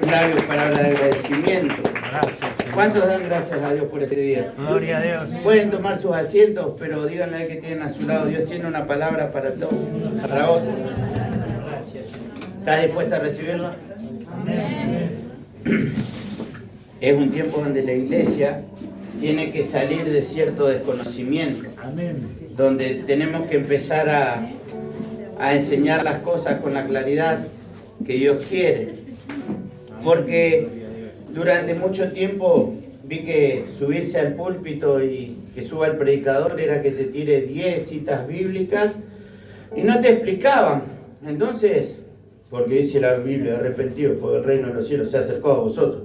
Labios para el agradecimiento. Gracias, Señor. ¿Cuántos dan gracias a Dios por este día? Gloria a Dios. Pueden tomar sus asientos, pero díganle que tienen a su lado. Dios tiene una palabra para todos, para vos. ¿Estás dispuesta a recibirla? Es un tiempo donde la iglesia tiene que salir de cierto desconocimiento, donde tenemos que empezar a enseñar las cosas con la claridad que Dios quiere. Porque durante mucho tiempo vi que subirse al púlpito y que suba el predicador era que te tire 10 citas bíblicas y no te explicaban. Entonces, porque dice la Biblia, arrepentidos porque el reino de los cielos se ha acercado a vosotros.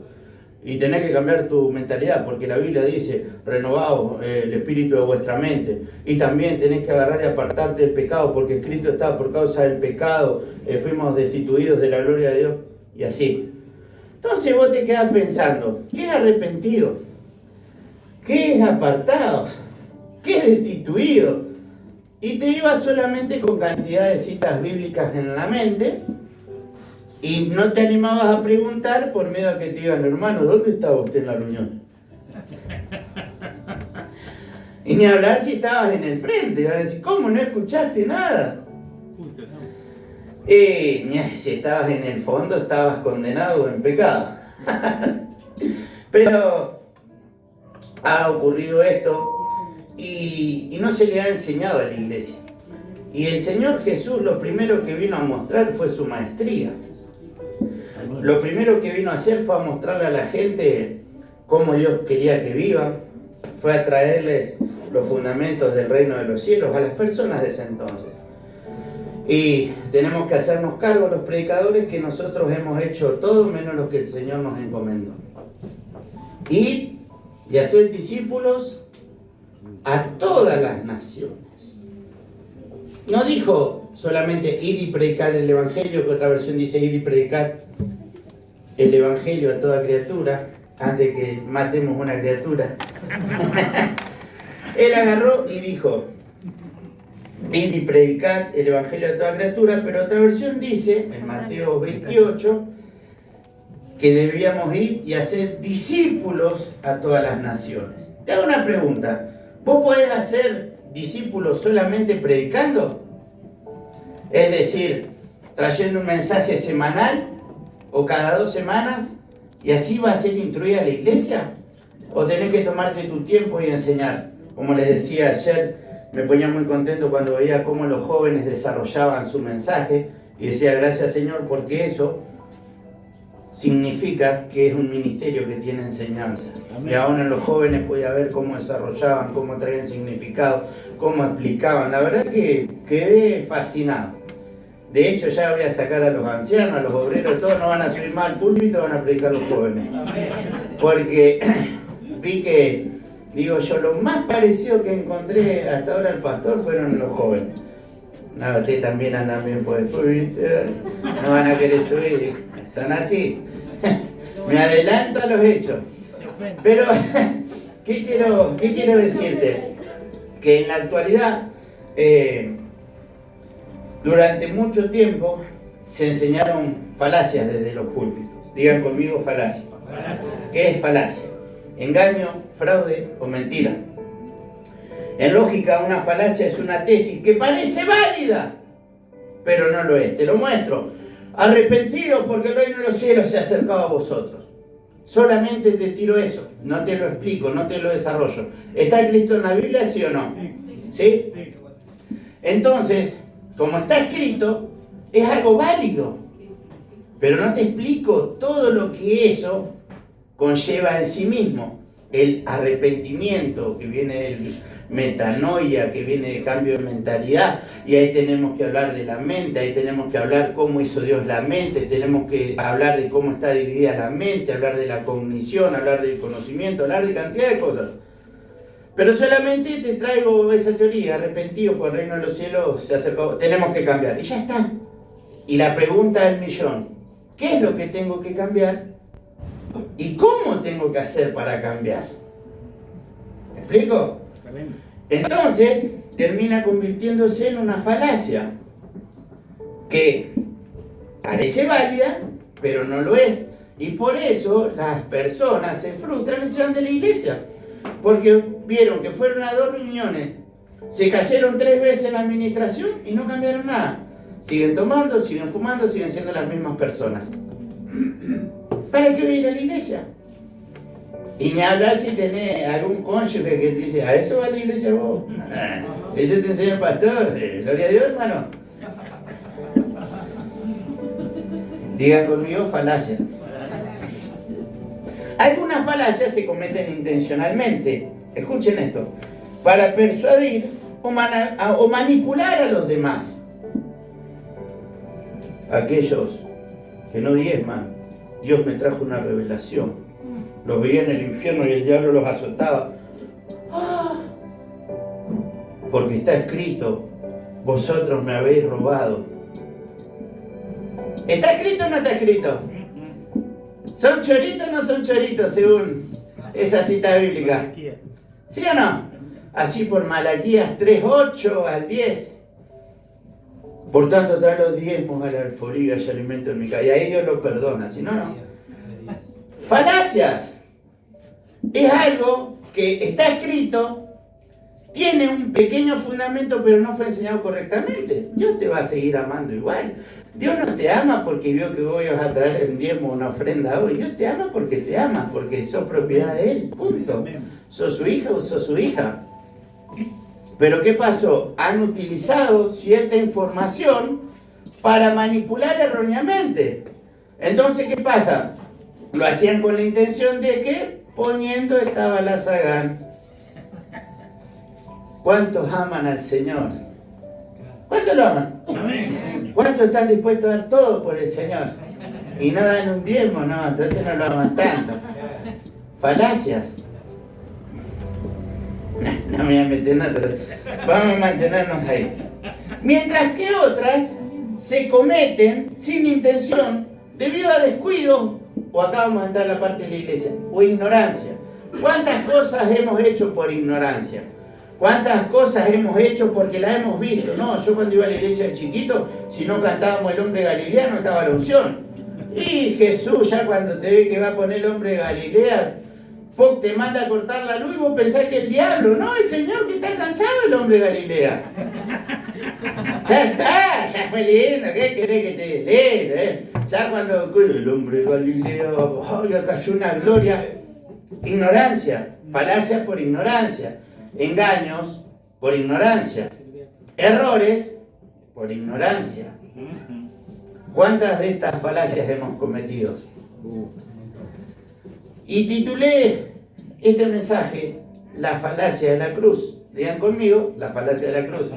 Y tenés que cambiar tu mentalidad, porque la Biblia dice, renovaos el espíritu de vuestra mente. Y también tenés que agarrar y apartarte del pecado, porque escrito está, por causa del pecado fuimos destituidos de la gloria de Dios. Y así. Entonces vos te quedás pensando, ¿qué es arrepentido? ¿Qué es apartado? ¿Qué es destituido? Y te ibas solamente con cantidad de citas bíblicas en la mente y no te animabas a preguntar por miedo a que te digan, hermano, ¿dónde estaba usted en la reunión? Y ni hablar si estabas en el frente, van a decir, ¿cómo no escuchaste nada? Si estabas en el fondo, estabas condenado en pecado. Pero ha ocurrido esto y no se le ha enseñado a la iglesia. Y el Señor Jesús lo primero que vino a mostrar fue su maestría. Lo primero que vino a hacer fue a mostrarle a la gente cómo Dios quería que vivan. Fue a traerles los fundamentos del reino de los cielos a las personas de ese entonces. Y tenemos que hacernos cargo los predicadores que nosotros hemos hecho todo menos lo que el Señor nos encomendó. Ir y hacer discípulos a todas las naciones. No dijo solamente ir y predicar el evangelio, que otra versión dice ir y predicar el evangelio a toda criatura, antes que matemos una criatura. Él agarró y dijo, ir y predicar el evangelio a toda criatura, pero otra versión dice, en Mateo 28, que debíamos ir y hacer discípulos a todas las naciones. Te hago una pregunta, ¿vos podés hacer discípulos solamente predicando? Es decir, trayendo un mensaje semanal o cada 2 semanas y así va a ser instruida la iglesia, o tenés que tomarte tu tiempo y enseñar. Como les decía ayer, me ponía muy contento cuando veía cómo los jóvenes desarrollaban su mensaje y decía gracias Señor, porque eso significa que es un ministerio que tiene enseñanza. Amén. Y aún en los jóvenes podía ver cómo desarrollaban, cómo traían significado, cómo explicaban. La verdad que quedé fascinado. De hecho ya voy a sacar a los ancianos, a los obreros, todos no van a subir más al púlpito, van a predicar los jóvenes. Porque vi que, digo yo, lo más parecido que encontré hasta ahora al pastor fueron los jóvenes. No, ustedes también andan bien por el púlpito, no van a querer subir, son así. Me adelanto a los hechos. Pero, ¿qué quiero decirte? Que en la actualidad, durante mucho tiempo se enseñaron falacias desde los púlpitos. Digan conmigo falacia. ¿Qué es falacia? Engaño, fraude o mentira. En lógica, una falacia es una tesis que parece válida, pero no lo es. Te lo muestro. Arrepentidos porque el reino de los cielos se ha acercado a vosotros. Solamente te tiro eso. No te lo explico, no te lo desarrollo. ¿Está escrito en la Biblia, sí o no? ¿Sí? Entonces, como está escrito, es algo válido. Pero no te explico todo lo que eso conlleva en sí mismo. El arrepentimiento que viene del metanoia, que viene de cambio de mentalidad, y ahí tenemos que hablar de la mente, ahí tenemos que hablar cómo hizo Dios la mente, tenemos que hablar de cómo está dividida la mente, hablar de la cognición, hablar del conocimiento, hablar de cantidad de cosas. Pero solamente te traigo esa teoría, arrepentido por el reino de los cielos se acercó, tenemos que cambiar, y ya está. Y la pregunta del millón, ¿qué es lo que tengo que cambiar? ¿Y cómo tengo que hacer para cambiar? ¿Me explico? Entonces, termina convirtiéndose en una falacia que parece válida, pero no lo es. Y por eso las personas se frustran y se van de la iglesia. Porque vieron que fueron a 2 reuniones, se cayeron 3 veces en la administración y no cambiaron nada. Siguen tomando, siguen fumando, siguen siendo las mismas personas. ¿Para qué voy a ir a la iglesia? Y ni hablar si tenés algún cónyuge que te dice, ¿a eso va a la iglesia vos? Eso te enseña el pastor. Gloria a Dios, hermano. Digan conmigo, falacia. Algunas falacias se cometen intencionalmente. Escuchen esto. Para persuadir o manipular a los demás. Aquellos que no diezman, Dios me trajo una revelación. Los veía en el infierno y el diablo los azotaba. Porque está escrito, vosotros me habéis robado. ¿Está escrito o no está escrito? ¿Son choritos o no son choritos según esa cita bíblica? ¿Sí o no? Así por Malaquías 3:8 al 10. Por tanto, trae los diezmos a la alforiga y alimento en mi casa. Y ahí Dios lo perdona, si no, no. Falacias. Es algo que está escrito, tiene un pequeño fundamento, pero no fue enseñado correctamente. Dios te va a seguir amando igual. Dios no te ama porque vio que vos ibas a traer en diezmo una ofrenda hoy. Dios te ama porque te ama, porque sos propiedad de Él, punto. ¿Sos su hija o sos su hija? Pero ¿qué pasó? Han utilizado cierta información para manipular erróneamente. Entonces, ¿qué pasa? Lo hacían con la intención de que poniendo estaba la Sagán. ¿Cuántos aman al Señor? ¿Cuántos lo aman? ¿Cuántos están dispuestos a dar todo por el Señor? Y no dan un diezmo, no, entonces no lo aman tanto. Falacias. No me voy a meter nada, vamos a mantenernos ahí. Mientras que otras se cometen sin intención debido a descuido, o acá vamos a entrar a la parte de la iglesia, o ignorancia. ¿Cuántas cosas hemos hecho por ignorancia? ¿Cuántas cosas hemos hecho porque las hemos visto? No, yo cuando iba a la iglesia de chiquito, si no cantábamos el hombre Galilea, no estaba la unción. Y Jesús ya cuando te ve que va a poner el hombre de Galilea, te manda a cortar la luz y vos pensás que el diablo, no, el Señor, que está cansado el hombre de Galilea. Ya está, ya fue lindo, ¿qué querés que te diga? Ya cuando el hombre de Galilea, ya cayó una gloria. Ignorancia, falacias por ignorancia, engaños por ignorancia, errores por ignorancia. ¿Cuántas de estas falacias hemos cometido? Y titulé este mensaje, La falacia de la cruz. Digan conmigo, la falacia de la cruz.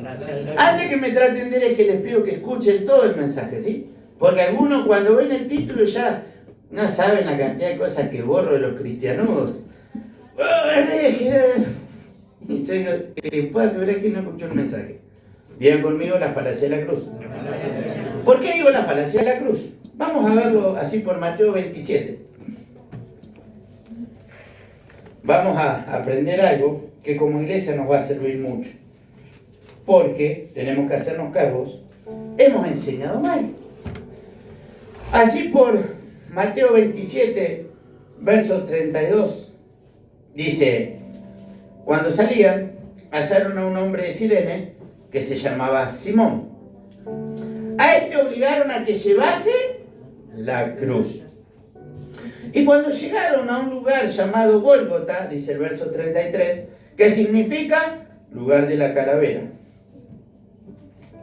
Antes que me traten de hereje, les pido que escuchen todo el mensaje, ¿sí? Porque algunos cuando ven el título ya no saben la cantidad de cosas que borro de los cristianudos. Y te puedo asegurar que no escuchó el mensaje. Digan conmigo, la falacia de la cruz. ¿Por qué digo la falacia de la cruz? Vamos a verlo así por Mateo 27. Vamos a aprender algo que como iglesia nos va a servir mucho. Porque tenemos que hacernos cargos. Hemos enseñado mal. Así por Mateo 27, verso 32, dice: cuando salían, hallaron a un hombre de Cirene que se llamaba Simón. A este obligaron a que llevase la cruz. Y cuando llegaron a un lugar llamado Gólgota, dice el verso 33, que significa lugar de la calavera,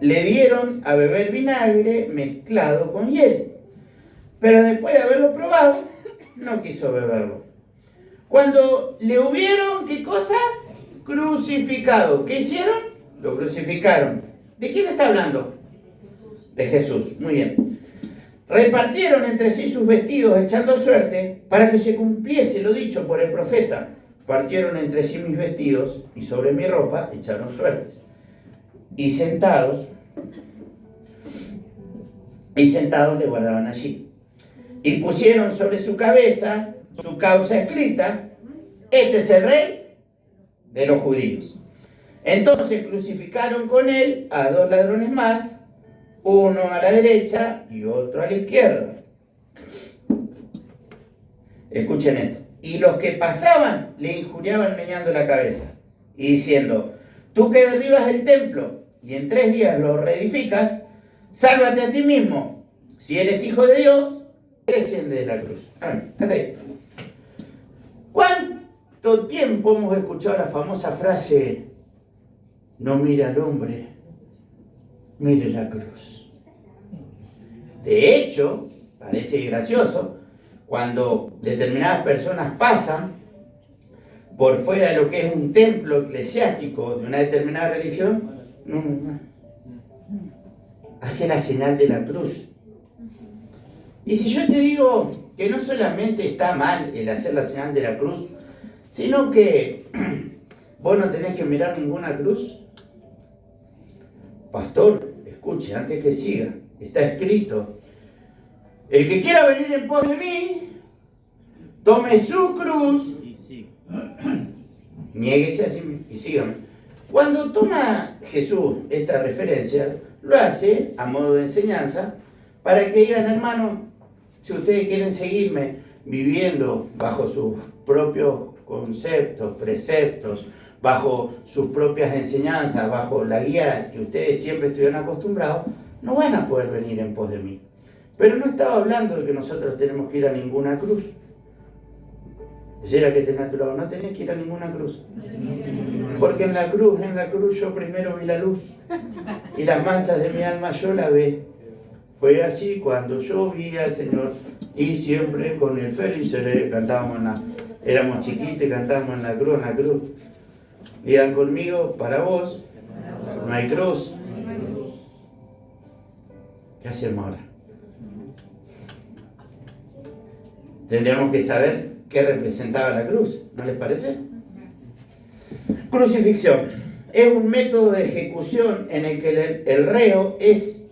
le dieron a beber vinagre mezclado con hiel. Pero después de haberlo probado, no quiso beberlo. Cuando le hubieron, ¿qué cosa? Crucificado. ¿Qué hicieron? Lo crucificaron. ¿De quién está hablando? De Jesús. Muy bien. Repartieron entre sí sus vestidos echando suerte para que se cumpliese lo dicho por el profeta. Partieron entre sí mis vestidos y sobre mi ropa echaron suertes. Y sentados le guardaban allí. Y pusieron sobre su cabeza su causa escrita: este es el rey de los judíos. Entonces crucificaron con él a 2 ladrones más, uno a la derecha y otro a la izquierda. Escuchen esto. Y los que pasaban le injuriaban meñando la cabeza y diciendo: tú que derribas el templo y en 3 días lo reedificas, sálvate a ti mismo. Si eres hijo de Dios, desciende de la cruz. Hasta ahí. ¿Cuánto tiempo hemos escuchado la famosa frase: no mire al hombre, mire la cruz? De hecho, parece gracioso, cuando determinadas personas pasan por fuera de lo que es un templo eclesiástico de una determinada religión, hace la señal de la cruz. Y si yo te digo que no solamente está mal el hacer la señal de la cruz, sino que vos no tenés que mirar ninguna cruz. Pastor, escuche, antes que siga, está escrito: el que quiera venir en pos de mí, tome su cruz, niéguese a sí mismo y sígame. Cuando toma Jesús esta referencia, lo hace a modo de enseñanza para que digan: hermanos, si ustedes quieren seguirme viviendo bajo sus propios conceptos, preceptos, bajo sus propias enseñanzas, bajo la guía que ustedes siempre estuvieron acostumbrados, no van a poder venir en pos de mí. Pero no estaba hablando de que nosotros tenemos que ir a ninguna cruz. Llega que tenés a tu lado, no tenés que ir a ninguna cruz. Porque en la cruz yo primero vi la luz. Y las manchas de mi alma yo la vi. Fue así cuando yo vi al Señor. Y siempre con el feliz seré, cantábamos éramos chiquitos y cantábamos en la cruz. Digan conmigo: para vos no hay cruz. ¿Qué hacemos ahora? Tendríamos que saber qué representaba la cruz, ¿no les parece? Crucifixión es un método de ejecución en el que el reo es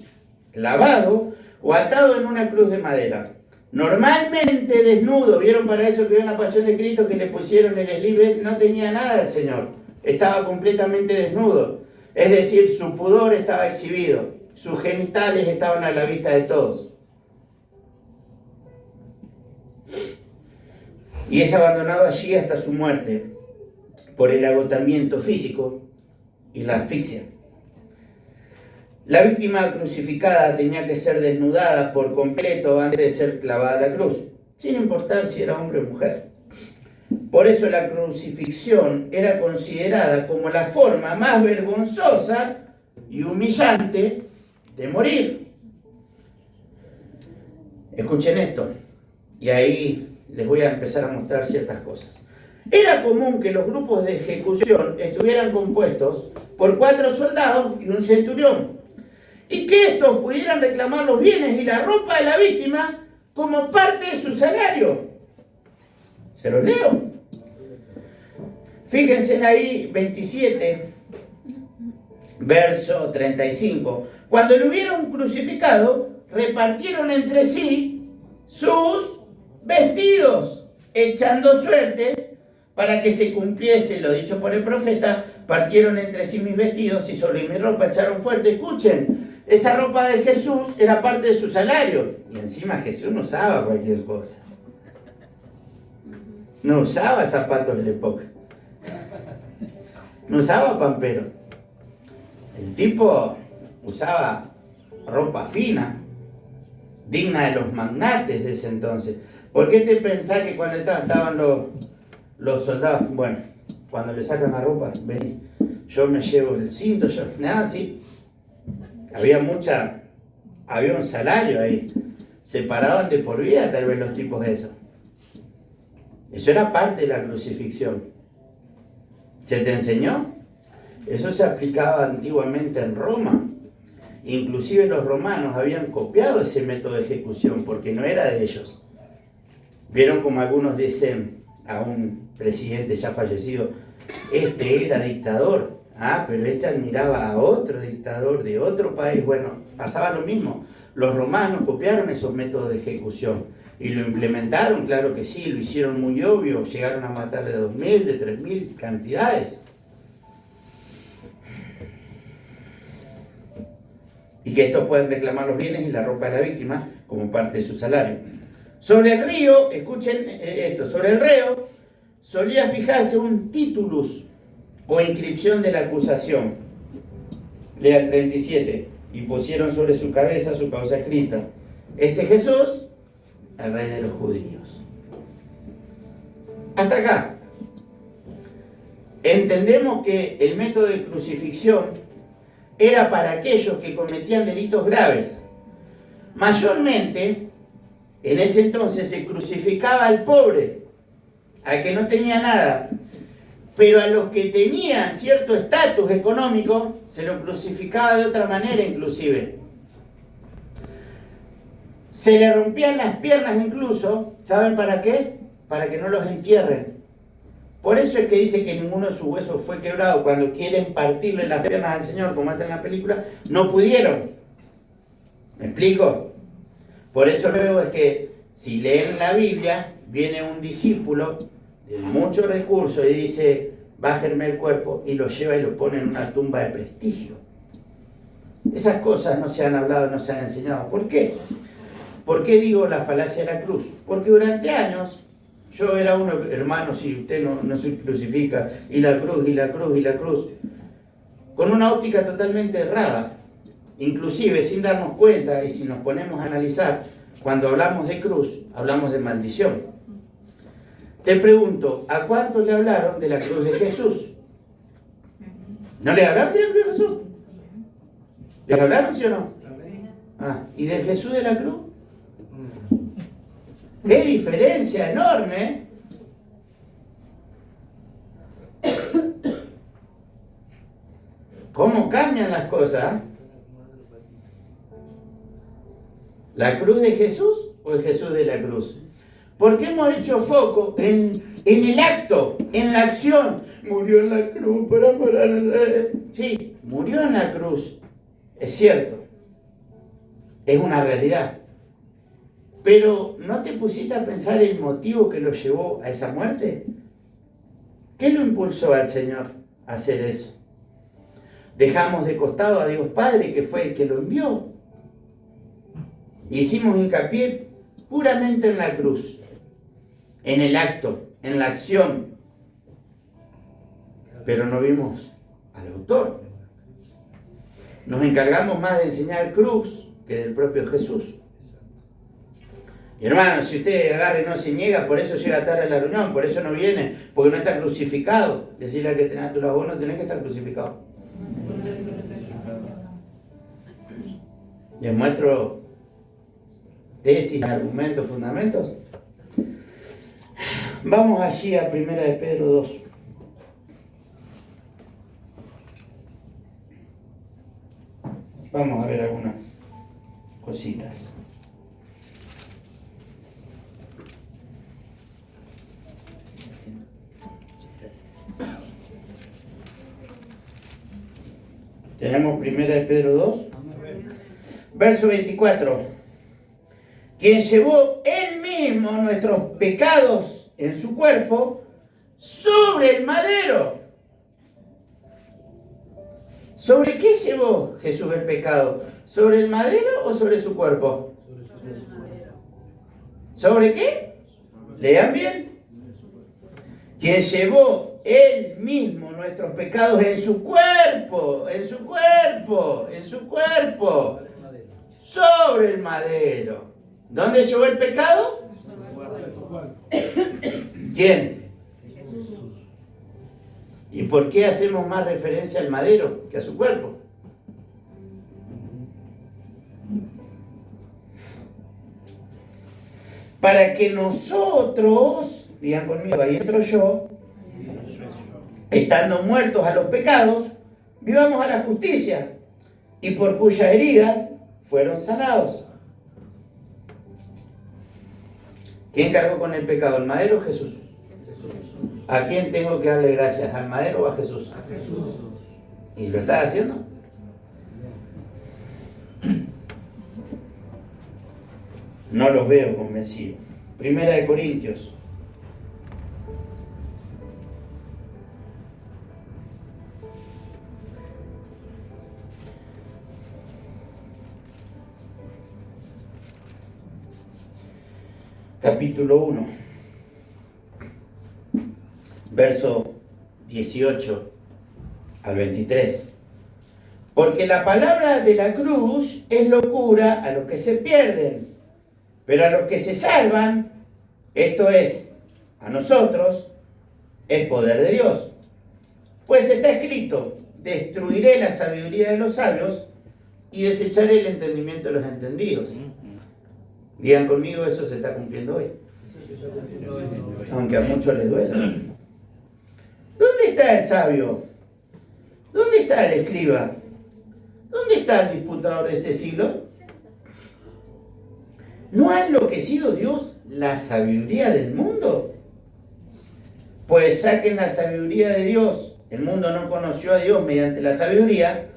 clavado o atado en una cruz de madera. Normalmente desnudo. ¿Vieron para eso que vieron la Pasión de Cristo, que le pusieron el eslibes? No tenía nada el Señor. Estaba completamente desnudo. Es decir, su pudor estaba exhibido. Sus genitales estaban a la vista de todos. Y es abandonado allí hasta su muerte por el agotamiento físico y la asfixia. La víctima crucificada tenía que ser desnudada por completo antes de ser clavada a la cruz, sin importar si era hombre o mujer. Por eso la crucifixión era considerada como la forma más vergonzosa y humillante de morir. Escuchen esto, y ahí les voy a empezar a mostrar ciertas cosas. Era común que los grupos de ejecución estuvieran compuestos por 4 soldados y un centurión, y que estos pudieran reclamar los bienes y la ropa de la víctima como parte de su salario. Se los leo. Fíjense en ahí 27, verso 35. Cuando lo hubieron crucificado, repartieron entre sí sus vestidos, echando suertes para que se cumpliese lo dicho por el profeta: partieron entre sí mis vestidos y sobre mi ropa echaron fuerte. Escuchen, esa ropa de Jesús era parte de su salario. Y encima Jesús no usaba cualquier cosa. No usaba zapatos de la época. No usaba pampero. El tipo usaba ropa fina, digna de los magnates de ese entonces. ¿Por qué te pensás que cuando estaban los soldados, bueno, cuando le sacan la ropa, vení, yo me llevo el cinto, nada así? Había un salario ahí. Se paraban de por vida tal vez los tipos de eso. Eso era parte de la crucifixión. ¿Se te enseñó? Eso se aplicaba antiguamente en Roma. Inclusive los romanos habían copiado ese método de ejecución porque no era de ellos. Vieron como algunos dicen a un presidente ya fallecido: este era dictador. Pero este admiraba a otro dictador de otro país. Bueno, pasaba lo mismo. Los romanos copiaron esos métodos de ejecución y lo implementaron, claro que sí, lo hicieron muy obvio. Llegaron a matar de 2.000, de 3.000, cantidades. Y que estos pueden reclamar los bienes y la ropa de la víctima como parte de su salario. Sobre el río, escuchen esto, sobre el reo solía fijarse un titulus o inscripción de la acusación. Lea el 37. Y pusieron sobre su cabeza su causa escrita: este Jesús, el rey de los judíos. Hasta acá. Entendemos que el método de crucifixión era para aquellos que cometían delitos graves. Mayormente, en ese entonces se crucificaba al pobre, al que no tenía nada. Pero a los que tenían cierto estatus económico, se lo crucificaba de otra manera inclusive. Se le rompían las piernas incluso, ¿saben para qué? Para que no los entierren. Por eso es que dice que ninguno de sus huesos fue quebrado. Cuando quieren partirle las piernas al Señor, como está en la película, no pudieron. ¿Me explico? Por eso luego es que si leen la Biblia, viene un discípulo de muchos recursos y dice: bájenme el cuerpo, y lo lleva y lo pone en una tumba de prestigio. Esas cosas no se han hablado, no se han enseñado. ¿Por qué? ¿Por qué digo la falacia de la cruz? Porque durante años yo era uno, hermano, si usted no se crucifica, y la cruz, y la cruz, y la cruz, con una óptica totalmente errada. Inclusive sin darnos cuenta, y si nos ponemos a analizar, cuando hablamos de cruz, hablamos de maldición. Te pregunto, ¿a cuántos le hablaron de la cruz de Jesús? ¿No le hablaron de la cruz de Jesús? ¿Les hablaron, sí o no? ¿Y de Jesús de la cruz? ¡Qué diferencia enorme! ¿Cómo cambian las cosas? ¿La cruz de Jesús o el Jesús de la cruz? Porque hemos hecho foco en el acto, en la acción. Murió en la cruz para morir. Sí, murió en la cruz. Es cierto. Es una realidad. Pero ¿no te pusiste a pensar el motivo que lo llevó a esa muerte? ¿Qué lo impulsó al Señor a hacer eso? Dejamos de costado a Dios Padre, que fue el que lo envió. Hicimos hincapié puramente en la cruz, en el acto, en la acción, pero no vimos al autor. Nos encargamos más de enseñar cruz que del propio Jesús. Y hermano, si usted agarra y no se niega, por eso llega tarde a la reunión, por eso no viene, porque no está crucificado. Decirle al que tenés a tu lado: vos no tenés que estar crucificado. Les muestro tesis, argumentos, fundamentos. Vamos allí a 1 de Pedro 2. Vamos a ver algunas cositas. Tenemos 1 de Pedro 2, verso 24. Quien llevó él mismo nuestros pecados en su cuerpo sobre el madero. ¿Sobre qué llevó Jesús el pecado? ¿Sobre el madero o sobre su cuerpo? ¿Sobre qué? Lean bien. Quien llevó él mismo nuestros pecados en su cuerpo, sobre el madero. ¿Dónde llevó el pecado? ¿Quién? ¿Y por qué hacemos más referencia al madero que a su cuerpo? Para que nosotros, digan conmigo, ahí entro yo, estando muertos a los pecados, vivamos a la justicia, y por cuyas heridas fueron sanados. ¿Quién cargó con el pecado, el madero o Jesús? ¿A quién tengo que darle gracias? ¿Al madero o a Jesús? A Jesús. ¿Y lo está haciendo? No los veo convencidos. 1 de Corintios. capítulo 1, verso 18 al 23. Porque la palabra de la cruz es locura a los que se pierden, pero a los que se salvan, esto es, a nosotros, es poder de Dios. Pues está escrito, destruiré la sabiduría de los sabios y desecharé el entendimiento de los entendidos. Digan conmigo, eso se está cumpliendo hoy. Aunque a muchos les duela. ¿Dónde está el sabio? ¿Dónde está el escriba? ¿Dónde está el disputador de este siglo? ¿No ha enloquecido Dios la sabiduría del mundo? Pues saquen la sabiduría de Dios. El mundo no conoció a Dios mediante la sabiduría.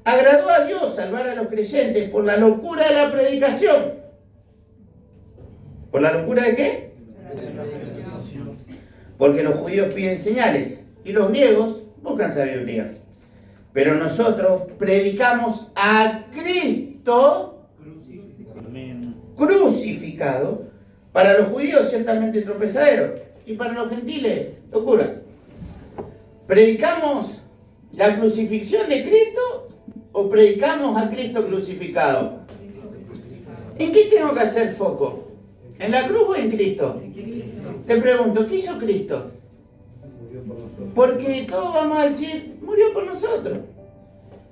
Agradó a Dios salvar a los creyentes por la locura de la predicación. ¿Por la locura de qué? Porque los judíos piden señales y los griegos buscan sabiduría. Pero nosotros predicamos a Cristo crucificado, para los judíos ciertamente tropezadero y para los gentiles locura. ¿Predicamos la crucifixión de Cristo o predicamos a Cristo crucificado? ¿En qué tengo que hacer foco? ¿En la cruz o en Cristo? Te pregunto, ¿qué hizo Cristo? Porque todos vamos a decir, murió por nosotros.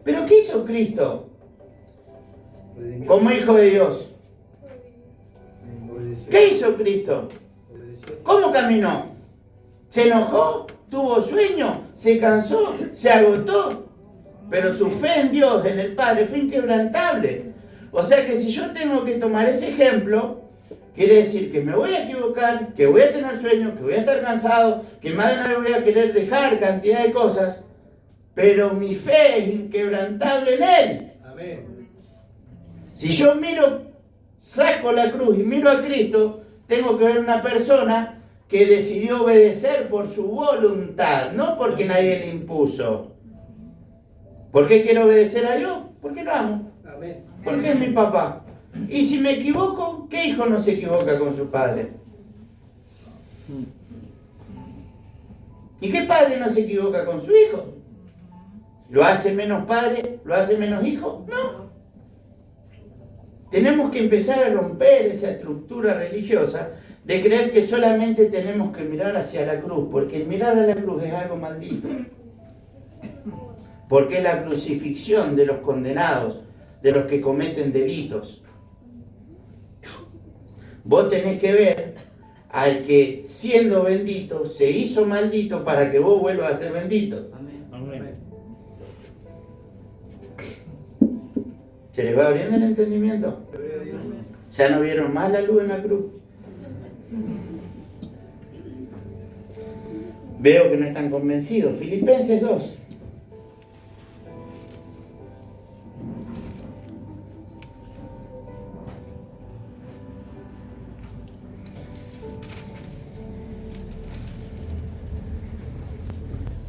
¿Pero qué hizo Cristo como Hijo de Dios? ¿Qué hizo Cristo? ¿Cómo caminó? ¿Se enojó? ¿Tuvo sueño? ¿Se cansó? ¿Se agotó? Pero su fe en Dios, en el Padre, fue inquebrantable. O sea que si yo tengo que tomar ese ejemplo, quiere decir que me voy a equivocar, que voy a tener sueño, que voy a estar cansado, que más de una vez voy a querer dejar cantidad de cosas, pero mi fe es inquebrantable en Él. Amén. Si yo saco la cruz y miro a Cristo, tengo que ver una persona que decidió obedecer por su voluntad, no porque nadie le impuso. ¿Por qué quiero obedecer a Dios? Porque lo amo. Amén. Porque es mi papá. Y si me equivoco, ¿qué hijo no se equivoca con su padre? ¿Y qué padre no se equivoca con su hijo? ¿Lo hace menos padre? ¿Lo hace menos hijo? No. Tenemos que empezar a romper esa estructura religiosa de creer que solamente tenemos que mirar hacia la cruz, porque mirar a la cruz es algo maldito. Porque es la crucifixión de los condenados, de los que cometen delitos. Vos tenés que ver al que siendo bendito se hizo maldito para que vos vuelvas a ser bendito. Amén. ¿Se les va abriendo el entendimiento? ¿Ya no vieron más la luz en la cruz? Veo que no están convencidos. Filipenses 2.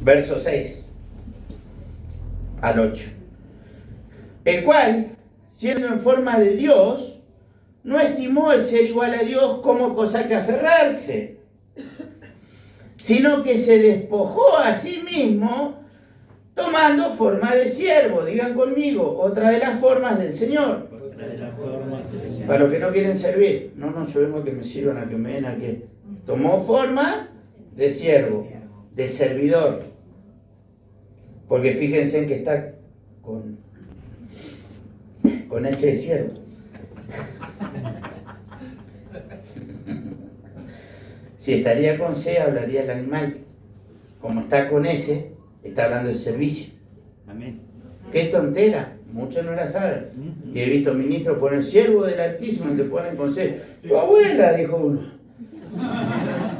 Verso 6 al 8. El cual, siendo en forma de Dios, no estimó el ser igual a Dios como cosa que aferrarse, sino que se despojó a sí mismo, tomando forma de siervo. Digan conmigo, otra de las formas del Señor. Para los que no quieren servir. No, yo vengo a que me sirvan, a que me den, a que... Tomó forma de siervo, de servidor. Porque fíjense en que está con ese siervo. Si estaría con C, hablaría el animal. Como está con S, está hablando del servicio. Amén. Qué tontera, muchos no la saben. Y he visto ministros poner siervo del Altísimo y te ponen con C. Tu abuela, dijo uno.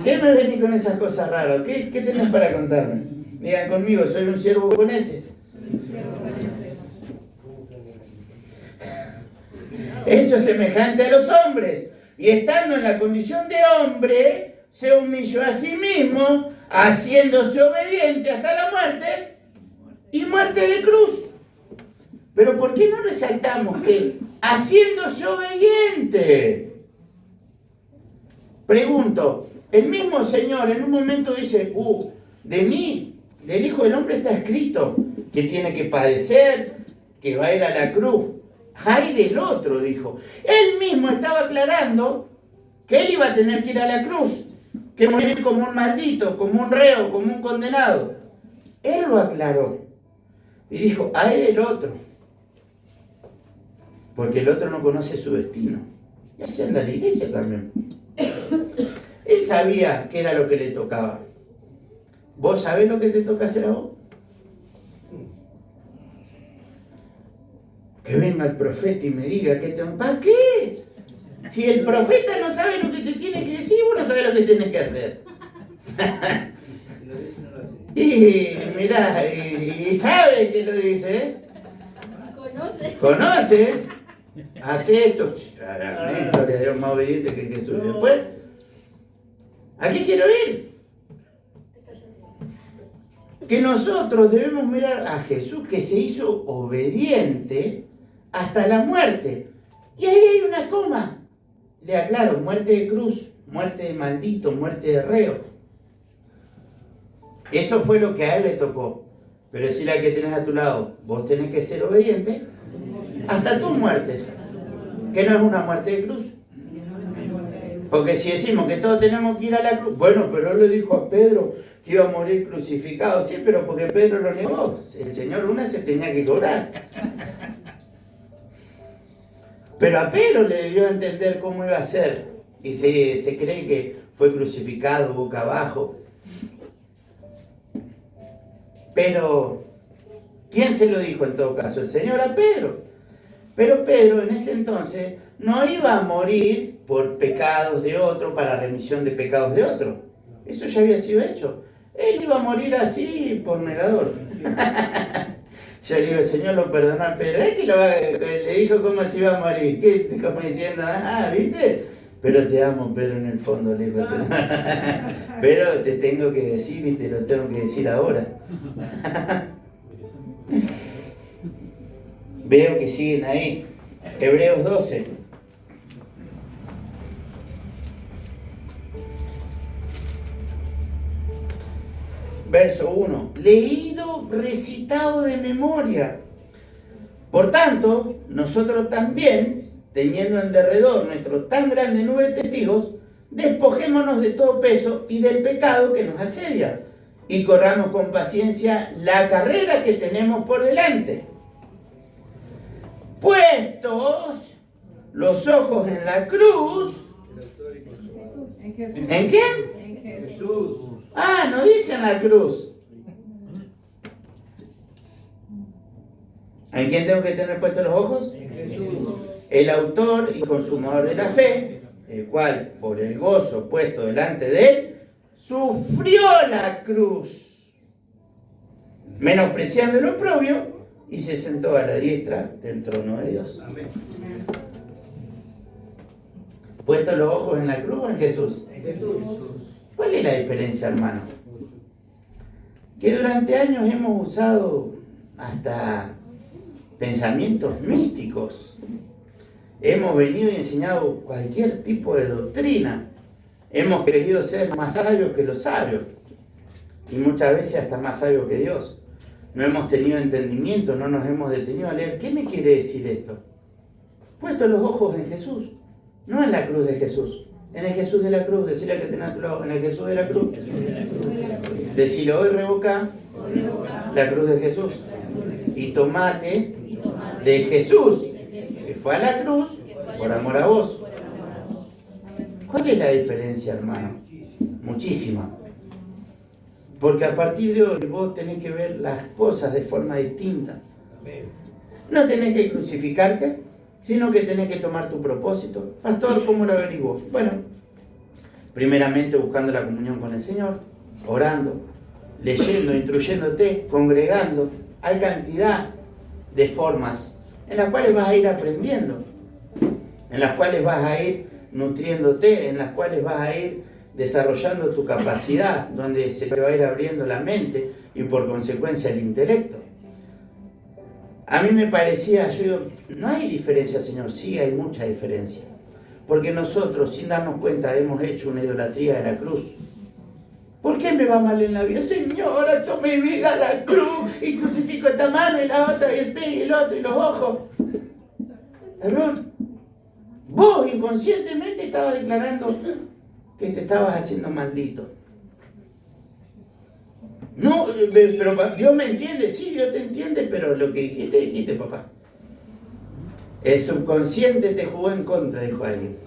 ¿Qué me venís con esas cosas raras? ¿Qué tenés para contarme? Digan conmigo, soy un siervo con S. Hecho semejante a los hombres, y estando en la condición de hombre, se humilló a sí mismo, haciéndose obediente hasta la muerte, y muerte de cruz. Pero ¿por qué no resaltamos que haciéndose obediente? Pregunto, el mismo Señor en un momento dice, de mí, del Hijo del Hombre está escrito que tiene que padecer, que va a ir a la cruz. Ay del otro, dijo. Él mismo estaba aclarando que él iba a tener que ir a la cruz, que morir como un maldito, como un reo, como un condenado. Él lo aclaró y dijo, ay del otro, porque el otro no conoce su destino. Y así anda la iglesia también. Él sabía qué era lo que le tocaba. ¿Vos sabés lo que te toca hacer a vos? Que venga el profeta y me diga que te... ¿Para qué? Si el profeta no sabe lo que te tiene que decir, vos no sabés lo que tienes que hacer. Y mirá, y sabe que lo dice, ¿eh? Conoce. Hace esto. Gloria a Dios, más obediente que Jesús. Después, ¿a qué quiero ir? Que nosotros debemos mirar a Jesús, que se hizo obediente hasta la muerte. Y ahí hay una coma. Le aclaro, muerte de cruz, muerte de maldito, muerte de reo. Eso fue lo que a él le tocó. Pero si la que tenés a tu lado, vos tenés que ser obediente hasta tu muerte, que no es una muerte de cruz. Porque si decimos que todos tenemos que ir a la cruz, bueno, pero él le dijo a Pedro que iba a morir crucificado, sí, pero porque Pedro lo negó. El Señor una se tenía que cobrar. Pero a Pedro le dio a entender cómo iba a ser. Y se cree que fue crucificado boca abajo. Pero, ¿quién se lo dijo en todo caso? El Señor a Pedro. Pero Pedro en ese entonces no iba a morir por pecados de otro, para remisión de pecados de otro. Eso ya había sido hecho. Él iba a morir así por negador. Yo le digo, el Señor lo perdonó a Pedro. Es que le dijo cómo se iba a morir. ¿Qué? Como diciendo, ¿viste? Pero te amo, Pedro, en el fondo, le dijo el Señor. Pero te tengo que decir y te lo tengo que decir ahora. Veo que siguen ahí. Hebreos 12. Verso 1. Leído, recitado de memoria. Por tanto, nosotros también, teniendo en derredor nuestro tan grande nube de testigos, despojémonos de todo peso y del pecado que nos asedia, y corramos con paciencia la carrera que tenemos por delante. Puestos los ojos en la cruz. ¿En quién? En Jesús. No dice en la cruz. ¿En quién tengo que tener puestos los ojos? En Jesús. El autor y consumador de la fe, el cual, por el gozo puesto delante de él, sufrió la cruz, menospreciando el oprobio, y se sentó a la diestra del trono de Dios. Amén. ¿Puestos los ojos en la cruz o en Jesús? En Jesús. ¿Cuál es la diferencia, hermano? Que durante años hemos usado hasta pensamientos místicos. Hemos venido y enseñado cualquier tipo de doctrina. Hemos querido ser más sabios que los sabios. Y muchas veces hasta más sabios que Dios. No hemos tenido entendimiento, no nos hemos detenido a leer. ¿Qué me quiere decir esto? Puesto los ojos en Jesús, no en la cruz de Jesús. En el Jesús de la cruz, decirle que tenés a tu lado, en el Jesús de la cruz. Decirle hoy revoca la cruz de Jesús. Y tomate de Jesús, que fue a la cruz por amor a vos. ¿Cuál es la diferencia, hermano? Muchísima. Porque a partir de hoy vos tenés que ver las cosas de forma distinta. No tenés que crucificarte, sino que tenés que tomar tu propósito. Pastor, ¿cómo lo averiguo? Bueno, primeramente buscando la comunión con el Señor, orando, leyendo, instruyéndote, congregando. Hay cantidad de formas en las cuales vas a ir aprendiendo, en las cuales vas a ir nutriéndote, en las cuales vas a ir desarrollando tu capacidad, donde se te va a ir abriendo la mente y por consecuencia el intelecto. A mí me parecía, yo digo, no hay diferencia, Señor. Sí, hay mucha diferencia. Porque nosotros, sin darnos cuenta, hemos hecho una idolatría de la cruz. ¿Por qué me va mal en la vida? Señora, tome mi vida a la cruz y crucifico esta mano y la otra y el pie y el otro y los ojos. Error. Vos inconscientemente estabas declarando que te estabas haciendo maldito. No, pero Dios me entiende, sí, Dios te entiende, pero lo que dijiste, papá. El subconsciente te jugó en contra, dijo alguien.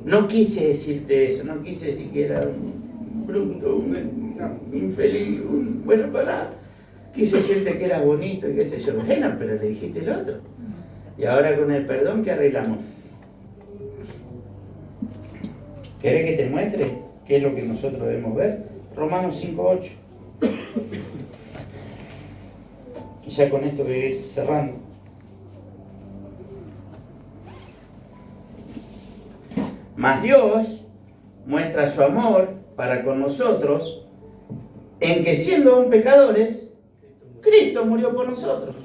No quise decirte eso, no quise decir que era un bruto, un infeliz, bueno para nada. Quise decirte que eras bonito y qué sé yo. Bueno, pero le dijiste el otro. Y ahora con el perdón, ¿qué arreglamos? ¿Querés que te muestre qué es lo que nosotros debemos ver? Romanos 5:8. Y ya con esto voy a ir cerrando. Mas Dios muestra su amor para con nosotros en que siendo aún pecadores, Cristo murió por nosotros.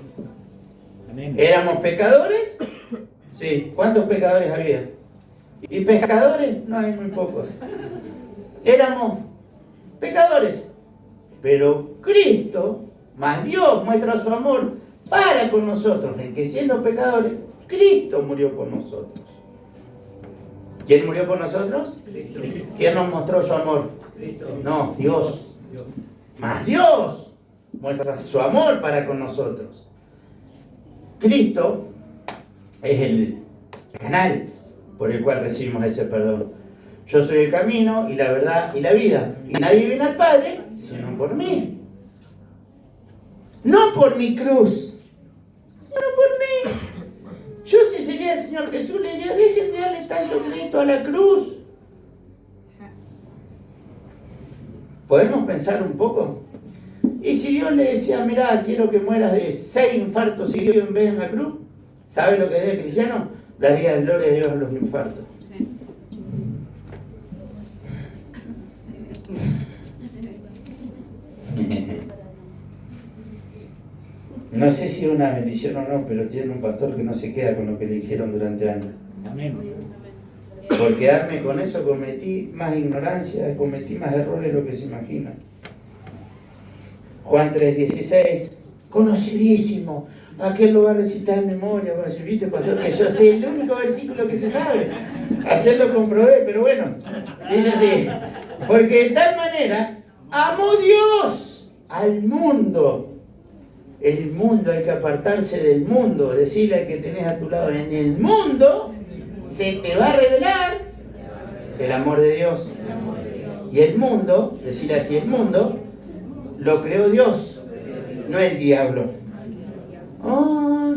Amén. ¿Éramos pecadores? Sí. ¿Cuántos pecadores había? Y pescadores no hay muy pocos. Éramos pecadores. Pero Cristo, más Dios, muestra su amor para con nosotros, en que siendo pecadores, Cristo murió por nosotros. ¿Quién murió por nosotros? Cristo. ¿Quién nos mostró su amor? Cristo. No, Dios. Más Dios muestra su amor para con nosotros. Cristo es el canal por el cual recibimos ese perdón. Yo soy el camino y la verdad y la vida. Y nadie viene al Padre sino por mí. No por mi cruz, sino por mí. Yo si sería el Señor Jesús le diría, dejen de darle tanto crédito a la cruz. ¿Podemos pensar un poco? Y si Dios le decía, mirá, quiero que mueras de 6 infartos seguidos en vez de en la cruz, ¿sabe lo que haría el cristiano? Daría gloria a Dios a los infartos. Sí. No sé si es una bendición o no, pero tiene un pastor que no se queda con lo que le dijeron durante años. Amén. Por quedarme con eso cometí más ignorancia, cometí más errores de lo que se imagina. Juan 3:16, conocidísimo, aquel lugar recita de memoria. Bueno, si viste, pastor, que yo sé el único versículo que se sabe. Ayer lo comprobé, pero bueno, dice así, porque de tal manera amó Dios al mundo. El mundo, hay que apartarse del mundo, decirle al que tenés a tu lado, en el mundo se te va a revelar el amor de Dios. Y el mundo, decirle así, el mundo lo creó Dios, no el diablo. Oh,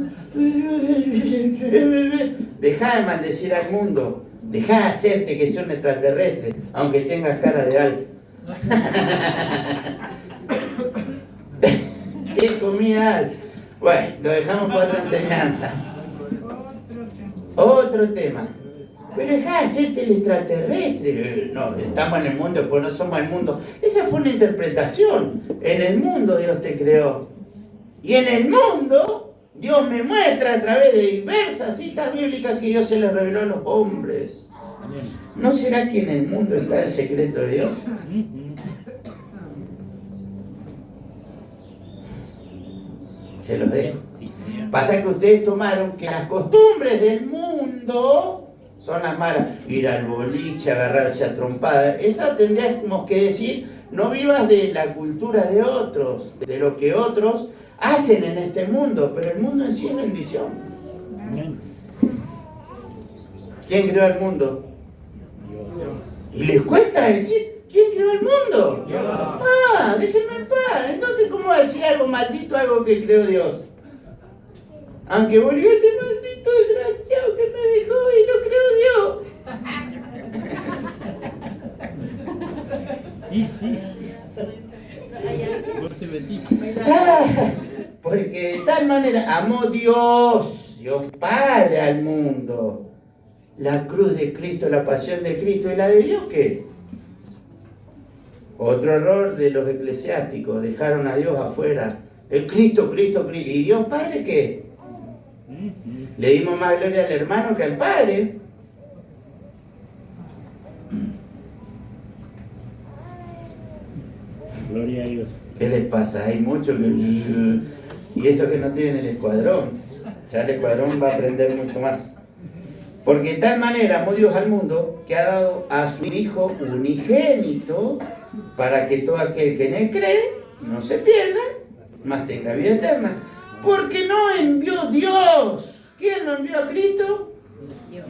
dejá de maldecir al mundo, dejá de hacerte que sea un extraterrestre, aunque tengas cara de Alf. ¿Qué comida Alf? Bueno, lo dejamos para otra enseñanza. Otro tema. Pero dejá de hacerte el extraterrestre. No, estamos en el mundo, pues no somos el mundo. Esa fue una interpretación. En el mundo Dios te creó. Y en el mundo Dios me muestra a través de diversas citas bíblicas que Dios se le reveló a los hombres. ¿No será que en el mundo está el secreto de Dios? Se los dejo. Pasa que ustedes tomaron que las costumbres del mundo son las malas. Ir al boliche, agarrarse a trompada. Esa tendríamos que decir, no vivas de la cultura de otros, de lo que otros hacen en este mundo, pero el mundo en sí es bendición. ¿Quién creó el mundo? Dios. Y les cuesta decir, ¿quién creó el mundo? Dios. Ah, déjenme en paz. Entonces, ¿cómo va a decir algo maldito, algo que creó Dios? Aunque volvió ese maldito desgraciado que me dejó y lo creó Dios. Y sí. Porque de tal manera amó Dios, Dios Padre al mundo. La cruz de Cristo, la pasión de Cristo, ¿y la de Dios qué? Otro error de los eclesiásticos, dejaron a Dios afuera. El Cristo, Cristo, Cristo. ¿Y Dios Padre qué? Le dimos más gloria al hermano que al Padre. Gloria a Dios. ¿Qué les pasa? Hay muchos que... Y eso que no tienen el escuadrón. Ya el escuadrón va a aprender mucho más. Porque de tal manera amó Dios al mundo que ha dado a su Hijo unigénito para que todo aquel que en él cree no se pierda, mas tenga vida eterna. Porque no envió Dios. ¿Quién lo envió a Cristo?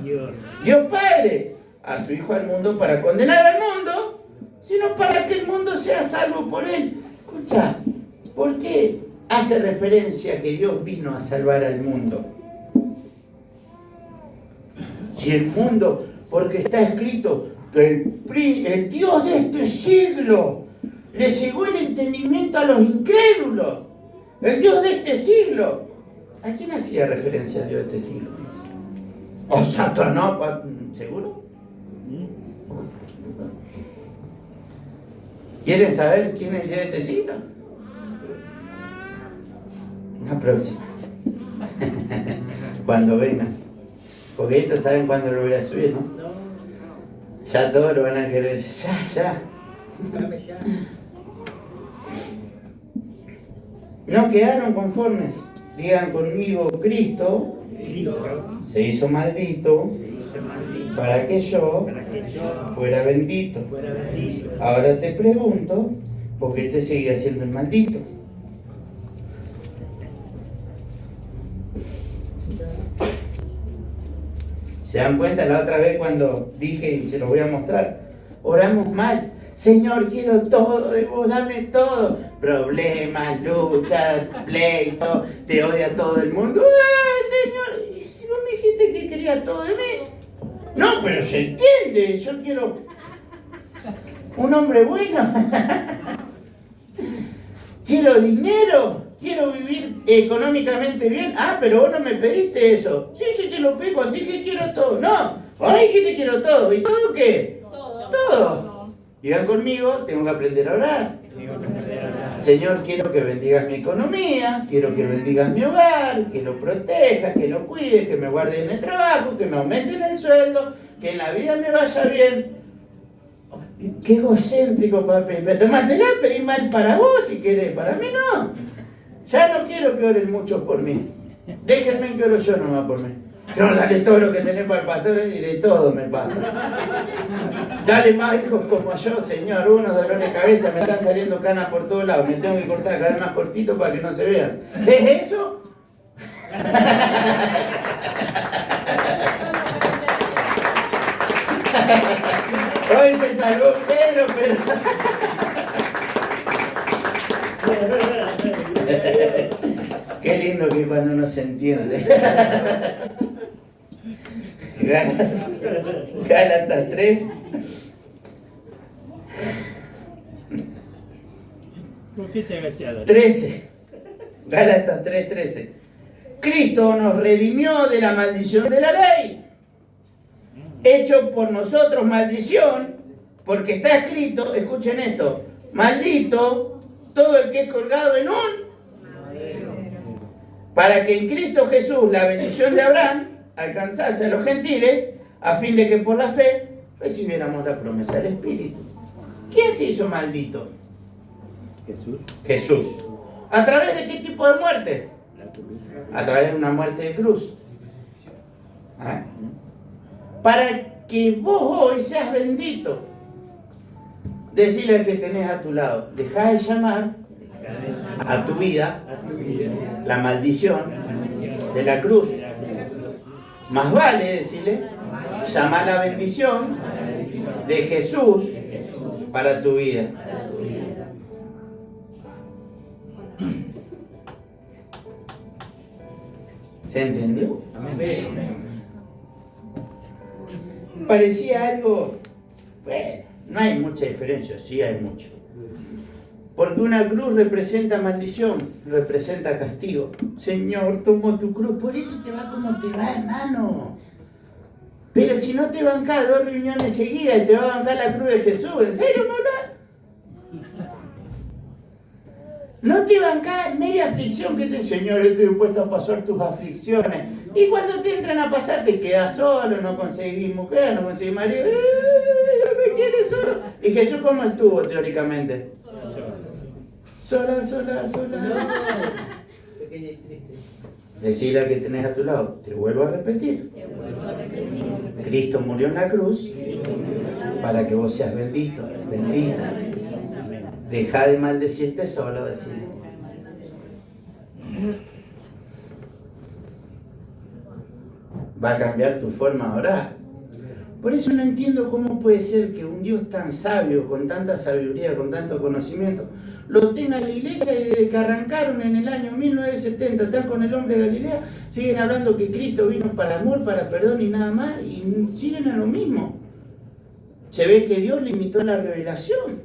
Dios. Dios Padre a su Hijo al mundo para condenar al mundo, sino para que el mundo sea salvo por él. Escucha, ¿por qué hace referencia que Dios vino a salvar al mundo? Si el mundo, porque está escrito que el Dios de este siglo le cegó el entendimiento a los incrédulos. El Dios de este siglo. ¿A quién hacía referencia el Dios de este siglo? ¿O Satanás? ¿Seguro? ¿Quieren saber quién es el Dios de este siglo? La próxima. Cuando vengas. Porque estos saben cuándo lo voy a subir, ¿no? Ya todos lo van a querer. Ya. No quedaron conformes. Digan conmigo, Cristo se hizo maldito para que yo fuera bendito. Ahora te pregunto, ¿por qué te seguía siendo el maldito? ¿Se dan cuenta? La otra vez cuando dije, y se lo voy a mostrar, oramos mal. Señor, quiero todo de vos, dame todo. Problemas, luchas, pleitos, te odia todo el mundo. Señor, ¿y si vos me dijiste que quería todo de mí? No, pero se entiende, yo quiero un hombre bueno. Quiero dinero, quiero vivir económicamente bien. Ah, pero vos no me pediste eso. Sí, te lo pedí cuando dije quiero todo. No, ahora dijiste quiero todo. ¿Y todo qué? Todo. Digan conmigo, tengo que aprender a orar. Señor, quiero que bendigas mi economía, quiero que bendigas mi hogar, que lo protejas, que lo cuides, que me guardes en el trabajo, que me aumenten el sueldo, que en la vida me vaya bien. Qué egocéntrico, papi. Pero tomátela, pedí mal para vos si querés, para mí no. Ya no quiero que oren mucho por mí. Déjenme que oro yo nomás por mí. Yo dale todo lo que tenés para el pastor y de todo me pasa. Dale más hijos como yo, Señor. Unos dolores de cabeza, me están saliendo canas por todos lados. Me tengo que cortar cada vez más cortito para que no se vean. ¿Es eso? Hoy se salvó Pedro, pero... Qué lindo que cuando uno se entiende. Gálatas 3. ¿Por qué te agacharon? 13. Gálatas 3:13. Cristo nos redimió de la maldición de la ley, hecho por nosotros maldición, porque está escrito, escuchen esto, maldito todo el que es colgado en un, para que en Cristo Jesús la bendición de Abraham alcanzase a los gentiles, a fin de que por la fe recibiéramos la promesa del Espíritu. ¿Quién se hizo maldito? Jesús. ¿A través de qué tipo de muerte? A través de una muerte de cruz. ¿Ah? Para que vos hoy seas bendito. Decirle al que tenés a tu lado, dejá de llamar a tu vida la maldición de la cruz. Más vale decirle, llama la bendición de Jesús para tu vida. ¿Se entendió? Parecía algo, bueno, no hay mucha diferencia, sí hay mucho. Porque una cruz representa maldición, representa castigo. Señor, tomo tu cruz, por eso te va como te va, hermano. Pero si no te bancás 2 reuniones seguidas y te va a bancar la cruz de Jesús, ¿en serio me hablas? No te bancás media aflicción que te, Señor, estoy dispuesto a pasar tus aflicciones. Y cuando te entran a pasar te quedas solo, no conseguís mujer, no conseguís marido, me quieres solo. ¿Y Jesús cómo estuvo teóricamente? Sola, sola, sola. Pequeña y triste. Decirle a que tenés a tu lado, te vuelvo a repetir. Cristo murió en la cruz para que vos seas bendito, bendita. Deja de maldecirte solo, decirle. Va a cambiar tu forma de orar. Por eso no entiendo cómo puede ser que un Dios tan sabio, con tanta sabiduría, con tanto conocimiento, lo tenga en la iglesia y desde que arrancaron en el año 1970, están con el hombre de Galilea, siguen hablando que Cristo vino para amor, para perdón y nada más, y siguen en lo mismo. Se ve que Dios limitó la revelación.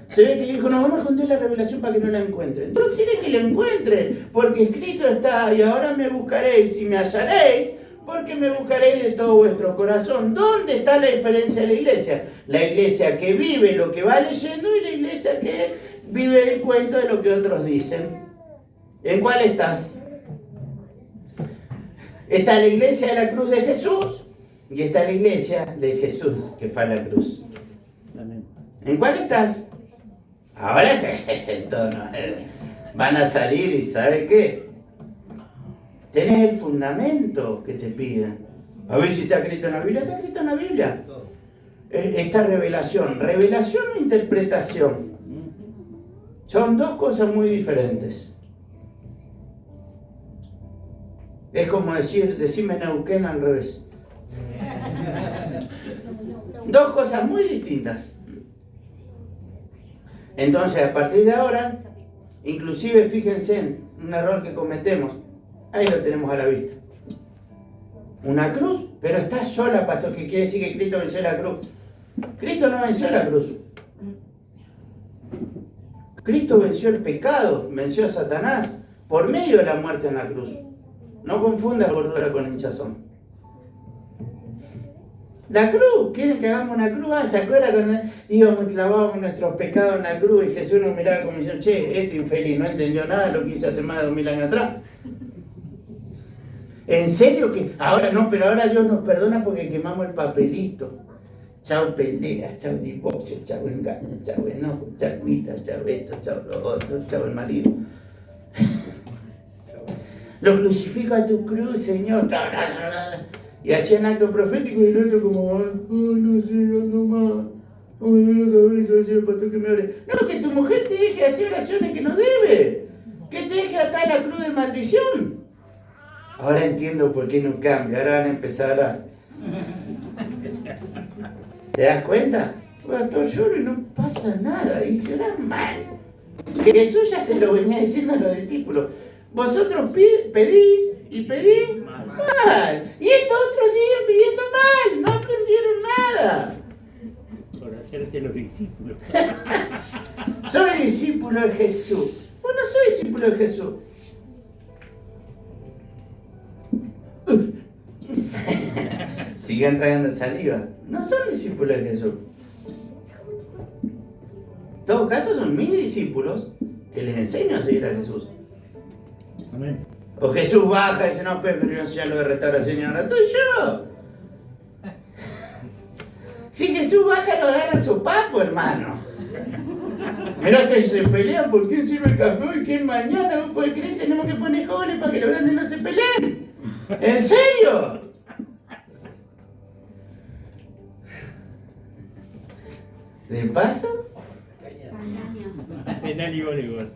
Se ve que dijo, nos vamos a esconder la revelación para que no la encuentren. Dios quiere que la encuentren, porque escrito está, y ahora me buscaréis y me hallaréis, porque me buscaréis de todo vuestro corazón. ¿Dónde está la diferencia de la iglesia? La iglesia que vive lo que va leyendo y la iglesia que vive el cuento de lo que otros dicen. ¿En cuál estás? Está la iglesia de la cruz de Jesús y está la iglesia de Jesús que fue a la cruz. ¿En cuál estás? Ahora van a salir y ¿sabe qué? Tenés el fundamento que te piden. A ver si está escrito en la Biblia. Está escrito en la Biblia. Esta revelación. ¿Revelación o interpretación? Son dos cosas muy diferentes. Es como decirme Neuquén al revés. Dos cosas muy distintas. Entonces, a partir de ahora, inclusive fíjense en un error que cometemos. Ahí lo tenemos a la vista. Una cruz, pero está sola, pastor, que quiere decir que Cristo venció la cruz. Cristo no venció la cruz. Cristo venció el pecado, venció a Satanás por medio de la muerte en la cruz. No confunda gordura con hinchazón. La cruz, ¿quieren que hagamos una cruz? ¿Se acuerdan cuando íbamos y clavábamos nuestros pecados en la cruz y Jesús nos miraba como diciendo, che, este infeliz no entendió nada de lo que hice hace más de 2000 años atrás? ¿En serio que? Ahora no, pero ahora Dios nos perdona porque quemamos el papelito. Chao peleas, chao divorcio, chao engaño, chao enojo, chao cuita, chao esto, chao lo otro, chao el marido. Lo crucifico a tu cruz, Señor. Y hacían acto profético y el otro como, no sé, ando más. Oh, me duele la cabeza, decía el pastor que me ore. No, que tu mujer te deje hacer oraciones que no debe. Que te deje atar la cruz de maldición. Ahora entiendo por qué no cambia. Ahora van a empezar a orar. ¿Te das cuenta? Pastor, lloro y no pasa nada. Y se ora mal. Jesús ya se lo venía diciendo a los discípulos. Vosotros pedís y pedís mal. Y estos otros siguen pidiendo mal. No aprendieron nada. Por hacerse los discípulos. Soy discípulo de Jesús. Vos no soy discípulo de Jesús. Sigan tragando saliva. No son discípulos de Jesús. En todo caso son mis discípulos que les enseño a seguir a Jesús. Amén. O Jesús baja y dice, no, pero yo ya lo de restauración y ahora estoy yo. Si Jesús baja lo agarra su papo, hermano. Mirá que se pelean por quién sirve el café hoy, quién mañana. ¿Vos podés creer? Tenemos que poner jóvenes para que los grandes no se peleen. ¿En serio? ¿De paso? Penal y voleibol.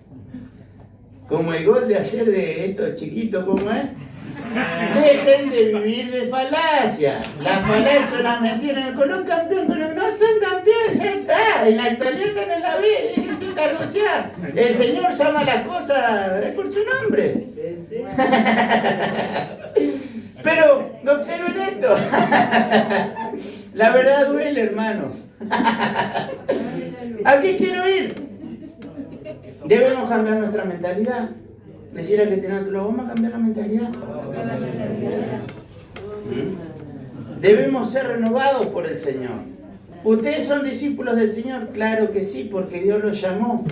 Como el gol de ayer de estos chiquitos, ¿cómo es? Dejen de vivir de falacia. Las falacias son las mentiras. Con un campeón, con no son campeones, ya está. En la actualidad están en la vida, déjense cargosear. El Señor llama las cosas por su nombre. Pero observen esto. La verdad duele, hermanos. ¿A qué quiero ir? Debemos cambiar nuestra mentalidad. Decir al que tiene otro, vamos a cambiar la mentalidad. Debemos ser renovados por el Señor. ¿Ustedes son discípulos del Señor? Claro que sí, porque Dios los llamó.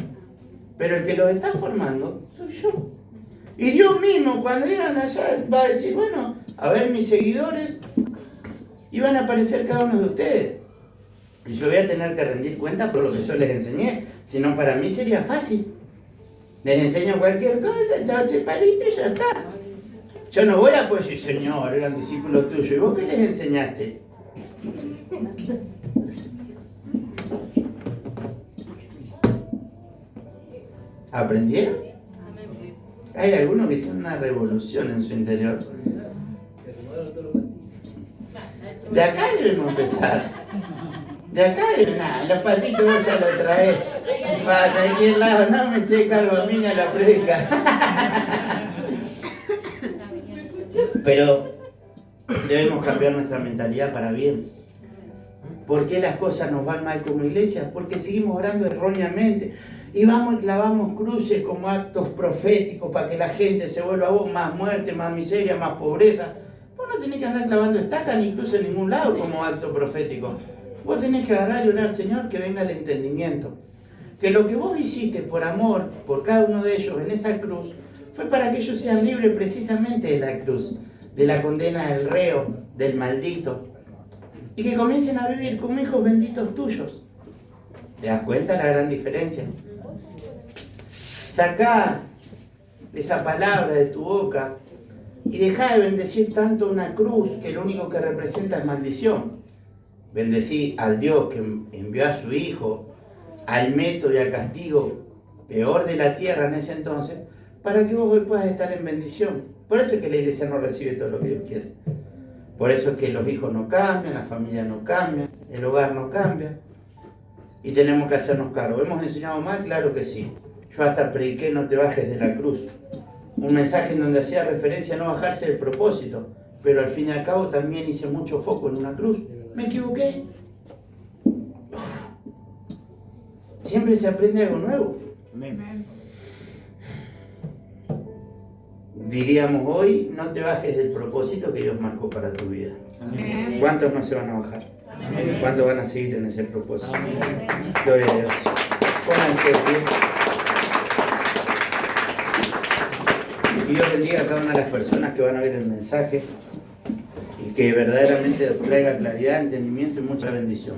Pero el que los está formando soy yo. Y Dios mismo, cuando llegan allá, va a decir, bueno, a ver mis seguidores, y van a aparecer cada uno de ustedes. Y yo voy a tener que rendir cuenta por lo que yo les enseñé. Si no, para mí sería fácil. Les enseño cualquier cosa, chao, chepalito, y ya está. Yo no voy a pues decir, Señor, eran discípulos tuyos. ¿Y vos qué les enseñaste? ¿Aprendieron? Hay algunos que tienen una revolución en su interior. De acá debemos empezar. De acá deben, los patitos vos ya lo traes. Para cualquier lado, no me eché cargo a mí ni a la predica. Pero debemos cambiar nuestra mentalidad para bien. ¿Por qué las cosas nos van mal como iglesia? Porque seguimos orando erróneamente. Y vamos y clavamos cruces como actos proféticos para que la gente se vuelva a vos más muerte, más miseria, más pobreza. Vos no tenés que andar clavando estacas ni cruces en ningún lado como acto profético. Vos tenés que agarrar y orar, Señor, que venga el entendimiento. Que lo que vos hiciste por amor, por cada uno de ellos en esa cruz, fue para que ellos sean libres precisamente de la cruz, de la condena del reo, del maldito. Y que comiencen a vivir como hijos benditos tuyos. ¿Te das cuenta la gran diferencia? Sacá esa palabra de tu boca y dejá de bendecir tanto una cruz que lo único que representa es maldición. Bendecí al Dios que envió a su Hijo al método y al castigo peor de la tierra en ese entonces, para que vos hoy puedas estar en bendición. Por eso es que la iglesia no recibe todo lo que Dios quiere. Por eso es que los hijos no cambian, la familia no cambia, el hogar no cambia. Y tenemos que hacernos cargo. ¿Hemos enseñado mal? Claro que sí. Yo hasta prediqué no te bajes de la cruz. Un mensaje en donde hacía referencia a no bajarse del propósito. Pero al fin y al cabo también hice mucho foco en una cruz. ¿Me equivoqué? Siempre se aprende algo nuevo. Amén. Diríamos hoy, no te bajes del propósito que Dios marcó para tu vida. Amén. ¿Cuántos no se van a bajar? Amén. ¿Cuántos van a seguir en ese propósito? Amén. Gloria a Dios. Pónganse de pie. Y Dios bendiga a cada una de las personas que van a ver el mensaje y que verdaderamente traiga claridad, entendimiento y mucha bendición.